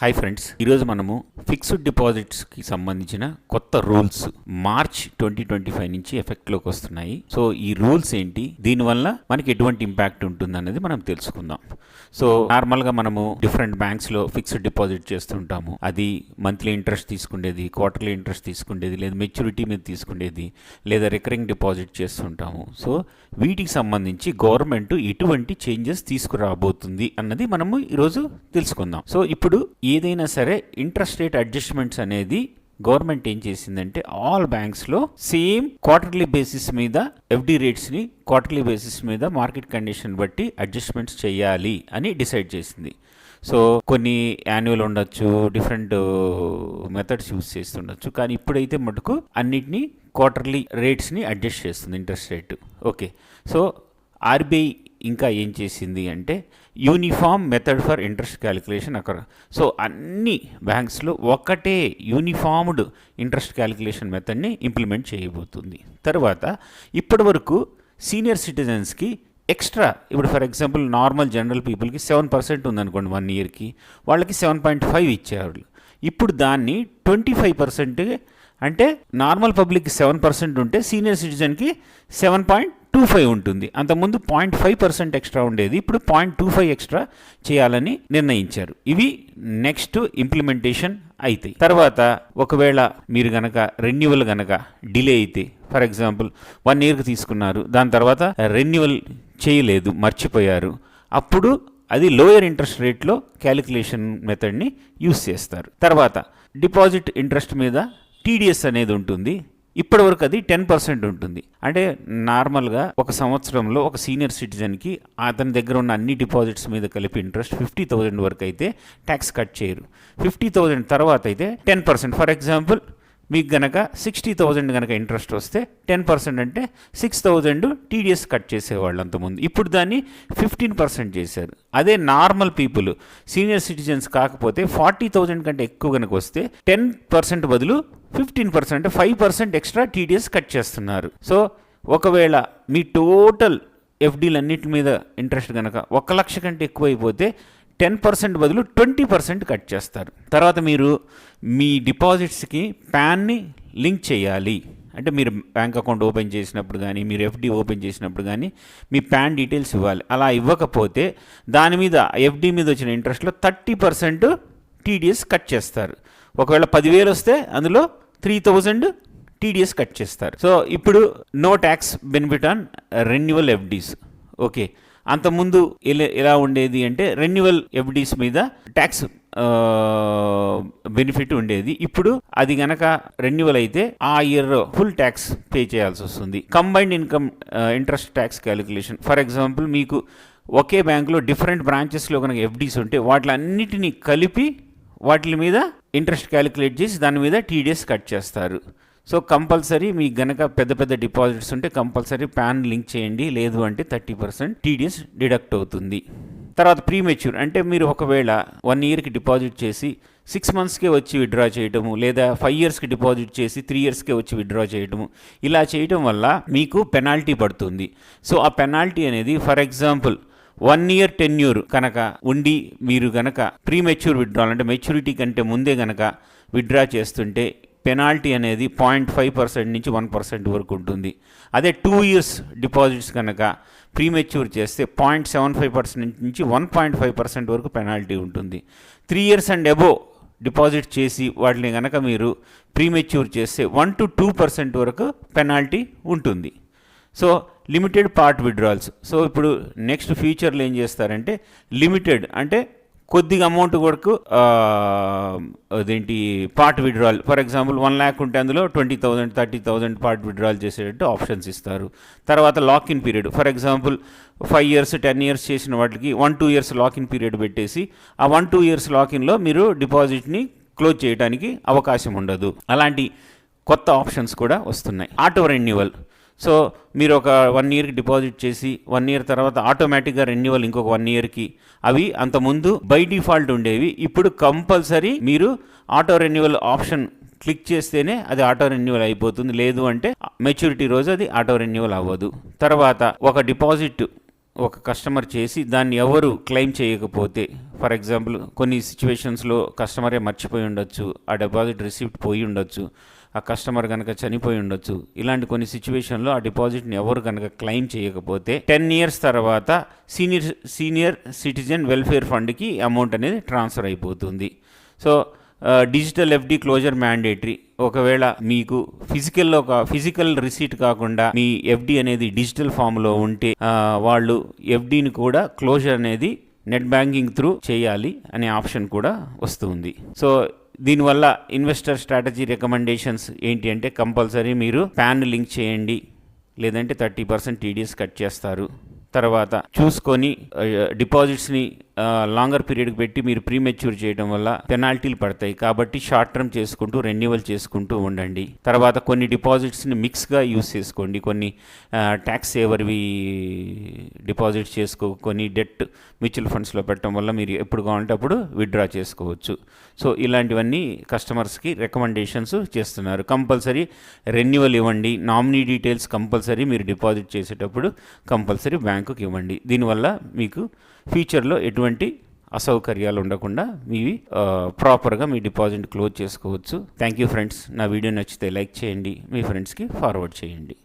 Hi friends, ఈరోజు మనము fixed డిపాజిట్స్కి సంబంధించిన కొత్త రూల్స్ మార్చ్ 2025 నుంచి ఎఫెక్ట్లోకి వస్తున్నాయి. సో ఈ రూల్స్ ఏంటి, దీనివల్ల మనకి ఎటువంటి ఇంపాక్ట్ ఉంటుంది అనేది మనం తెలుసుకుందాం. సో నార్మల్గా మనము డిఫరెంట్ బ్యాంక్స్లో ఫిక్స్డ్ డిపాజిట్ చేస్తుంటాము. అది మంత్లీ ఇంట్రెస్ట్ తీసుకునేది, క్వార్టర్లీ ఇంట్రెస్ట్ తీసుకునేది, లేదా మెచ్యూరిటీ మీద తీసుకునేది, లేదా రికరింగ్ డిపాజిట్ చేస్తుంటాము. సో వీటికి సంబంధించి గవర్నమెంట్ ఎటువంటి చేంజెస్ తీసుకురాబోతుంది అన్నది మనము ఈరోజు తెలుసుకుందాం. సో ఇప్పుడు ఏదైనా సరే ఇంట్రెస్ట్ రేట్ అడ్జస్ట్మెంట్స్ అనేది గవర్నమెంట్ ఏం చేసిందంటే ఆల్ బ్యాంక్స్లో సేమ్ క్వార్టర్లీ బేసిస్ మీద ఎఫ్డి రేట్స్ని క్వార్టర్లీ బేసిస్ మీద మార్కెట్ కండిషన్ బట్టి అడ్జస్ట్మెంట్స్ చేయాలి అని డిసైడ్ చేసింది. సో కొన్ని యాన్యువల్ ఉండొచ్చు, డిఫరెంట్ మెథడ్స్ యూజ్ చేస్తుండొచ్చు, కానీ ఇప్పుడైతే మటుకు అన్నిటినీ క్వార్టర్లీ రేట్స్ని అడ్జస్ట్ చేస్తుంది interest rate. Okay, so RBI ఇంకా ఏం చేసింది అంటే uniform method for interest calculation అక్కడ. సో అన్ని బ్యాంక్స్లో ఒకటే యూనిఫామ్డ్ ఇంట్రెస్ట్ క్యాలిక్యులేషన్ మెథడ్ని ఇంప్లిమెంట్ చేయబోతుంది. తర్వాత ఇప్పటి వరకు సీనియర్ సిటిజన్స్కి ఎక్స్ట్రా, ఇప్పుడు ఫర్ ఎగ్జాంపుల్ నార్మల్ జనరల్ పీపుల్కి 7% ఉందనుకోండి 1 ఇయర్కి, వాళ్ళకి 7.5 ఇచ్చేవాళ్ళు. ఇప్పుడు దాన్ని 25%, అంటే నార్మల్ పబ్లిక్కి 7% ఉంటే సీనియర్ సిటిజన్కి 7.25 ఉంటుంది. అంతకుముందు 0.5% ఎక్స్ట్రా ఉండేది, ఇప్పుడు 0.25 ఎక్స్ట్రా చేయాలని నిర్ణయించారు. ఇవి నెక్స్ట్ ఇంప్లిమెంటేషన్ అవుతాయి. తర్వాత ఒకవేళ మీరు గనక రెన్యువల్ గనక డిలే అయితే, ఫర్ ఎగ్జాంపుల్ 1 ఇయర్కి తీసుకున్నారు, దాని తర్వాత రెన్యువల్ చేయలేదు, మర్చిపోయారు, అప్పుడు అది లోయర్ ఇంట్రెస్ట్ రేట్లో క్యాలిక్యులేషన్ మెథడ్ని యూస్ చేస్తారు. తర్వాత డిపాజిట్ ఇంట్రెస్ట్ మీద టీడీఎస్ అనేది ఉంటుంది. ఇప్పటివరకు అది 10% ఉంటుంది. అంటే నార్మల్గా ఒక సంవత్సరంలో ఒక సీనియర్ సిటిజన్కి అతని దగ్గర ఉన్న అన్ని డిపాజిట్స్ మీద కలిపి ఇంట్రెస్ట్ 50,000 వరకు అయితే ట్యాక్స్ కట్ చేయరు. 50,000 తర్వాత అయితే 10%. ఫర్ ఎగ్జాంపుల్ మీకు గనక 60,000 కనుక ఇంట్రెస్ట్ వస్తే 10% అంటే 6,000 టీడీఎస్ కట్ చేసేవాళ్ళు అంతకుముందు. ఇప్పుడు దాన్ని 15% చేశారు. అదే నార్మల్ పీపుల్ సీనియర్ సిటిజన్స్ కాకపోతే 40,000 కంటే ఎక్కువ కనుక వస్తే 10% బదులు 15% అంటే 5% ఎక్స్ట్రా టీడీఎస్ కట్ చేస్తున్నారు. సో ఒకవేళ మీ టోటల్ ఎఫ్డీలన్నిటి మీద ఇంట్రెస్ట్ కనుక 1 లక్ష కంటే ఎక్కువ అయిపోతే 10% బదులు 20% కట్ చేస్తారు. తర్వాత మీరు మీ డిపాజిట్స్కి ప్యాన్ని లింక్ చేయాలి. అంటే మీరు బ్యాంక్ అకౌంట్ ఓపెన్ చేసినప్పుడు కానీ, మీరు ఎఫ్డి ఓపెన్ చేసినప్పుడు కానీ మీ ప్యాన్ డీటెయిల్స్ ఇవ్వాలి. అలా ఇవ్వకపోతే దాని మీద ఎఫ్డి మీద వచ్చిన ఇంట్రెస్ట్లో 30% టీడీఎస్ కట్ చేస్తారు. ఒకవేళ 10,000 వస్తే అందులో 3,000 టీడీఎస్ కట్ చేస్తారు. సో ఇప్పుడు no tax benefit on renewal FDs. Okay, అంతకుముందు ఎలా ఉండేది అంటే రెన్యువల్ ఎఫ్డీస్ మీద ట్యాక్స్ బెనిఫిట్ ఉండేది. ఇప్పుడు అది గనక రెన్యువల్ అయితే ఆ ఇయర్ ఫుల్ ట్యాక్స్ పే చేయాల్సి వస్తుంది. Combined income interest tax calculation, for example మీకు ఒకే బ్యాంకులో డిఫరెంట్ బ్రాంచెస్లో కనుక ఎఫ్డీస్ ఉంటే వాటిలన్నిటినీ కలిపి వాటి మీద ఇంట్రెస్ట్ క్యాలిక్యులేట్ చేసి దాని మీద టీడీఎస్ కట్ చేస్తారు. సో కంపల్సరీ మీకు గనక పెద్ద పెద్ద డిపాజిట్స్ ఉంటే కంపల్సరీ ప్యాన్ లింక్ చేయండి, లేదు అంటే 30% టీడీఎస్ డిడక్ట్ అవుతుంది. తర్వాత ప్రీమెచ్యూర్ అంటే మీరు ఒకవేళ 1 ఇయర్కి డిపాజిట్ చేసి 6 మంత్స్కే వచ్చి విత్డ్రా చేయటము, లేదా 5 ఇయర్స్కి డిపాజిట్ చేసి 3 ఇయర్స్కే వచ్చి విత్డ్రా చేయటము, ఇలా చేయటం వల్ల మీకు పెనాల్టీ పడుతుంది. సో ఆ పెనాల్టీ అనేది ఫర్ ఎగ్జాంపుల్ 1 ఇయర్ టెన్యూర్ కనుక ఉండి మీరు గనక ప్రీమెచ్యూర్ విత్డ్రాల్ అంటే మెచ్యూరిటీ కంటే ముందే గనక విత్డ్రా చేస్తుంటే పెనాల్టీ అనేది 0.5% నుంచి 1% వరకు ఉంటుంది. అదే 2 ఇయర్స్ డిపాజిట్స్ కనుక ప్రీమెచ్యూర్ చేస్తే 0.75% నుంచి 1.5% వరకు పెనాల్టీ ఉంటుంది. 3 ఇయర్స్ అండ్ అబోవ్ డిపాజిట్ చేసి వాటిని కనుక మీరు ప్రీమెచ్యూర్ చేస్తే 1 to 2% వరకు పెనాల్టీ ఉంటుంది. So limited part withdrawals. So ఇప్పుడు నెక్స్ట్ ఫ్యూచర్లో ఏం చేస్తారంటే లిమిటెడ్ అంటే కొద్దిగా అమౌంట్ వరకు అదేంటి part withdrawal, for example 1 lakh ఉంటే అందులో 20,000 30,000 పార్ట్ విత్డ్రాల్ చేసేటట్టు ఆప్షన్స్ ఇస్తారు. తర్వాత lock in period, for example 5 years 10 years చేసిన వాటికి 1-2 ఇయర్స్ లాక్ ఇన్ పీరియడ్ పెట్టేసి ఆ 1-2 ఇయర్స్ లాక్-ఇన్లో మీరు డిపాజిట్ని క్లోజ్ చేయడానికి అవకాశం ఉండదు. అలాంటి కొత్త ఆప్షన్స్ కూడా వస్తున్నాయి. ఆటో రెన్యువల్, సో మీరు ఒక 1 ఇయర్కి డిపాజిట్ చేసి 1 ఇయర్ తర్వాత ఆటోమేటిక్గా రెన్యువల్ ఇంకొక 1 ఇయర్కి, అవి అంతకుముందు బై డిఫాల్ట్ ఉండేవి, ఇప్పుడు కంపల్సరీ మీరు ఆటో రెన్యువల్ ఆప్షన్ క్లిక్ చేస్తేనే అది ఆటో రెన్యువల్ అయిపోతుంది, లేదు అంటే మెచ్యూరిటీ రోజు అది ఆటో రెన్యువల్ అవ్వదు. తర్వాత ఒక డిపాజిట్ ఒక కస్టమర్ చేసి దాన్ని ఎవరు క్లెయిమ్ చేయకపోతే, ఫర్ ఎగ్జాంపుల్ కొన్ని సిచ్యువేషన్స్లో కస్టమరే మర్చిపోయి ఉండొచ్చు, ఆ డిపాజిట్ రిసిప్ట్ పోయి ఉండొచ్చు, ఆ కస్టమర్ కనుక చనిపోయి ఉండొచ్చు. ఇలాంటి కొన్ని సిచ్యువేషన్లో ఆ డిపాజిట్ని ఎవరు కనుక క్లెయిమ్ చేయకపోతే 10 ఇయర్స్ తర్వాత సీనియర్ సిటిజన్ వెల్ఫేర్ ఫండ్కి అమౌంట్ అనేది ట్రాన్స్ఫర్ అయిపోతుంది. So digital FD closure mandatory. ఒకవేళ మీకు ఫిజికల్ రిసీట్ కాకుండా మీ ఎఫ్డి అనేది డిజిటల్ ఫామ్లో ఉంటే వాళ్ళు ఎఫ్డిని కూడా క్లోజర్ అనేది నెట్ బ్యాంకింగ్ త్రూ చేయాలి అనే ఆప్షన్ కూడా వస్తుంది. సో దీనివల్ల ఇన్వెస్టర్ స్ట్రాటజీ రికమెండేషన్స్ ఏంటి అంటే, కంపల్సరీ మీరు పాన్ లింక్ చేయండి, లేదంటే 30% టీడీఎస్ కట్ చేస్తారు. తర్వాత చూసుకొని డిపాజిట్స్ని లాంగర్ పీరియడ్కి పెట్టి మీరు ప్రీమెచ్యూర్ చేయడం వల్ల పెనాల్టీలు పడతాయి. కాబట్టి షార్ట్ టర్మ్ చేసుకుంటూ రెన్యువల్ చేసుకుంటూ ఉండండి. తర్వాత కొన్ని డిపాజిట్స్ని మిక్స్గా యూస్ చేసుకోండి. కొన్ని ట్యాక్స్ సేవర్వి డిపాజిట్స్ కొన్ని డెట్ మ్యూచువల్ ఫండ్స్లో పెట్టడం వల్ల మీరు ఎప్పుడు కావాలంటే అప్పుడు విత్డ్రా చేసుకోవచ్చు. సో ఇలాంటివన్నీ కస్టమర్స్కి రికమెండేషన్స్ చేస్తున్నారు. కంపల్సరీ రెన్యువల్ ఇవ్వండి. నామినీ డీటెయిల్స్ కంపల్సరీ మీరు డిపాజిట్ చేసేటప్పుడు కంపల్సరీ బ్యాంకుకి ఇవ్వండి. దీనివల్ల మీకు ఫ్యూచర్లో ఎటువంటి అసౌకర్యాలు ఉండకుండా మీవి ప్రాపర్గా మీ డిపాజిట్ క్లోజ్ చేసుకోవచ్చు. Thank you friends. నా వీడియో నచ్చితే లైక్ చేయండి, మీ ఫ్రెండ్స్కి ఫార్వర్డ్ చేయండి.